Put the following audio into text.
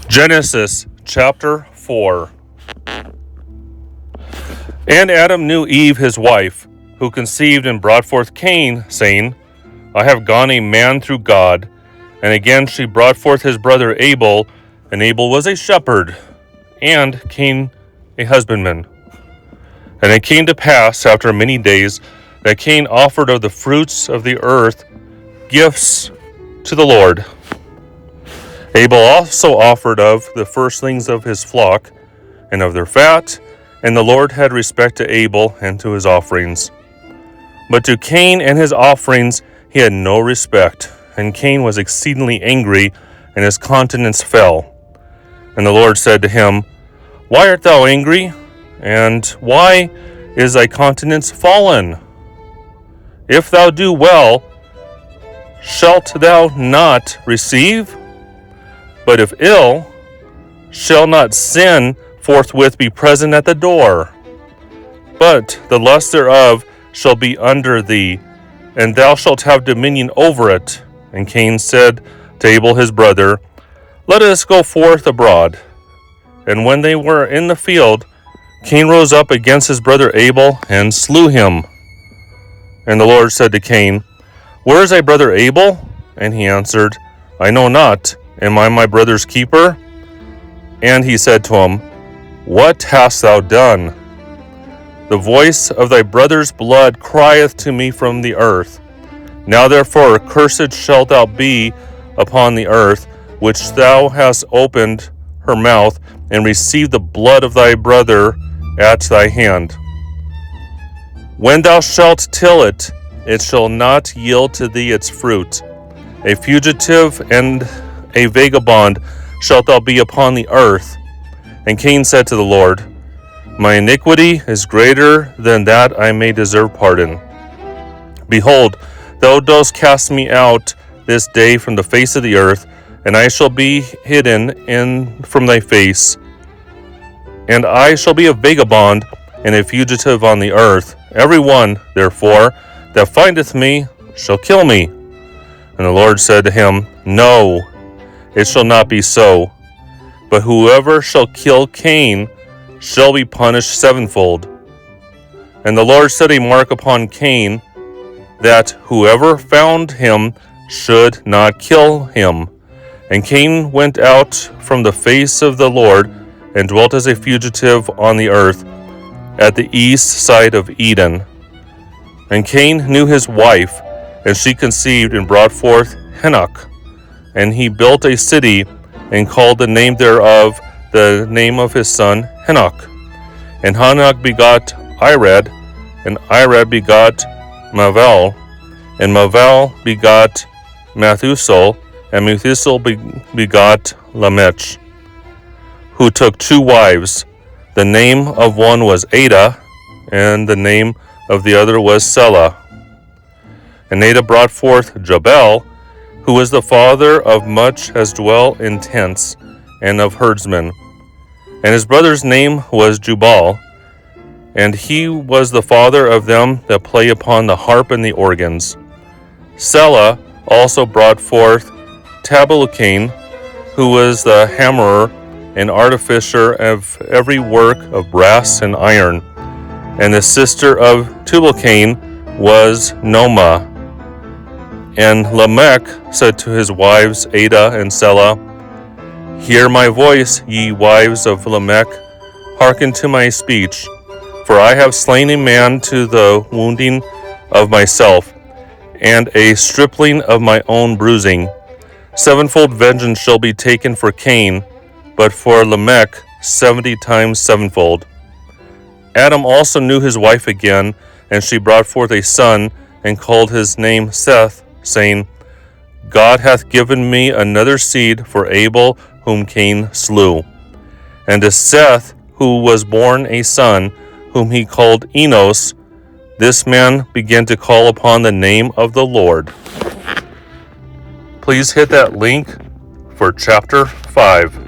Genesis chapter 4. And Adam knew Eve his wife, who conceived and brought forth Cain, saying, I have gone a man through God. And again she brought forth his brother Abel, and Abel was a shepherd, and Cain a husbandman. And it came to pass after many days that Cain offered of the fruits of the earth gifts to the Lord. Abel also offered of the firstlings of his flock and of their fat, and the Lord had respect to Abel and to his offerings. But to Cain and his offerings he had no respect, and Cain was exceedingly angry, and his countenance fell. And the Lord said to him, Why art thou angry? And why is thy countenance fallen? If thou do well, shalt thou not receive? But if ill, shall not sin forthwith be present at the door? But the lust thereof shall be under thee, and thou shalt have dominion over it. And Cain said to Abel his brother, Let us go forth abroad. And when they were in the field, Cain rose up against his brother Abel, and slew him. And the Lord said to Cain, Where is thy brother Abel? And he answered, I know not. Am I my brother's keeper? And he said to him, What hast thou done? The voice of thy brother's blood crieth to me from the earth. Now therefore cursed shalt thou be upon the earth, which thou hast opened her mouth, and received the blood of thy brother at thy hand. When thou shalt till it, it shall not yield to thee its fruit. A fugitive and a vagabond shalt thou be upon the earth. And Cain said to the Lord, My iniquity is greater than that I may deserve pardon. Behold, thou dost cast me out this day from the face of the earth, and I shall be hidden from thy face. And I shall be a vagabond and a fugitive on the earth. Every one, therefore, that findeth me shall kill me. And the Lord said to him, No, it shall not be so. But whoever shall kill Cain shall be punished sevenfold. And the Lord set a mark upon Cain, that whoever found him should not kill him. And Cain went out from the face of the Lord, and dwelt as a fugitive on the earth, at the east side of Eden. And Cain knew his wife, and she conceived and brought forth Enoch. And he built a city, and called the name thereof the name of his son Enoch. And Enoch begot Irad, and Irad begot Maval, and Maval begot Methuselah, and Methuselah begot Lamech, who took two wives. The name of one was Ada, and the name of the other was Selah. And Ada brought forth Jabal, who was the father of much as dwell in tents, and of herdsmen. And his brother's name was Jubal, and he was the father of them that play upon the harp and the organs. Selah also brought forth Tabalucain, who was the hammerer and artificer of every work of brass and iron. And the sister of Tubal-Cain was Noma. And Lamech said to his wives Ada and Selah, Hear my voice, ye wives of Lamech, hearken to my speech. For I have slain a man to the wounding of myself, and a stripling of my own bruising. Sevenfold vengeance shall be taken for Cain, but for Lamech 70 times sevenfold. Adam also knew his wife again, and she brought forth a son, and called his name Seth, saying, God hath given me another seed for Abel, whom Cain slew. And to Seth, who was born a son, whom he called Enos, this man began to call upon the name of the Lord. Please hit that link for chapter 5.